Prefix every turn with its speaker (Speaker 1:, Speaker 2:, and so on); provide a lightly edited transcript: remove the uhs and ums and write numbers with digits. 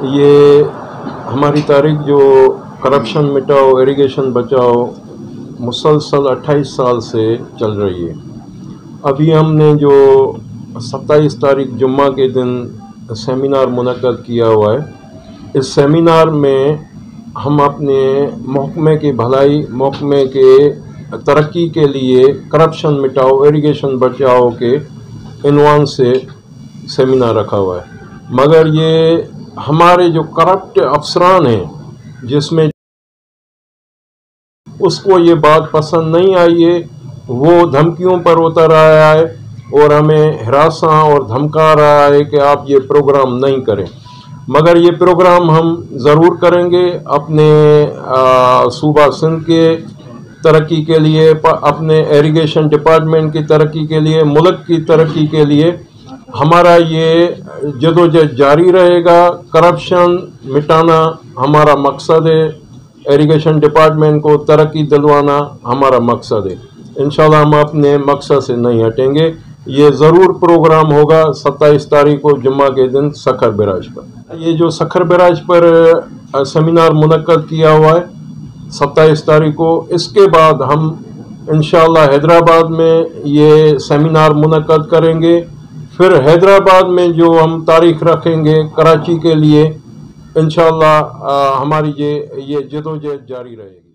Speaker 1: یہ ہماری تاریخ جو کرپشن مٹاؤ اریگیشن بچاؤ مسلسل 28 سال سے چل رہی ہے. ابھی ہم نے جو 27 تاریخ جمعہ کے دن سیمینار منعقد کیا ہوا ہے. اس سیمینار میں ہم اپنے محکمے کی بھلائی، محکمے کے ترقی کے لیے کرپشن مٹاؤ اریگیشن بچاؤ کے عنوان سے سیمینار رکھا ہوا ہے. مگر یہ ہمارے جو کرپٹ افسران ہیں، جس میں اس کو یہ بات پسند نہیں آئی ہے، وہ دھمکیوں پر اتر آیا ہے اور ہمیں ہراساں اور دھمکا رہا ہے کہ آپ یہ پروگرام نہیں کریں. مگر یہ پروگرام ہم ضرور کریں گے اپنے صوبہ سندھ کے ترقی کے لیے، اپنے ایریگیشن ڈپارٹمنٹ کی ترقی کے لیے، ملک کی ترقی کے لیے. ہمارا یہ جدوجہد جاری رہے گا. کرپشن مٹانا ہمارا مقصد ہے، ایریگیشن ڈپارٹمنٹ کو ترقی دلوانا ہمارا مقصد ہے. انشاءاللہ ہم اپنے مقصد سے نہیں ہٹیں گے. یہ ضرور پروگرام ہوگا 27 تاریخ کو جمعہ کے دن سکھر بیراج پر. یہ جو سکھر بیراج پر سیمینار منعقد کیا ہوا ہے 27 تاریخ کو، اس کے بعد ہم انشاءاللہ حیدرآباد میں یہ سیمینار منعقد کریں گے. پھر حیدرآباد میں جو ہم تاریخ رکھیں گے کراچی کے لیے، انشاءاللہ ہماری یہ جدوجہد جاری رہے گی.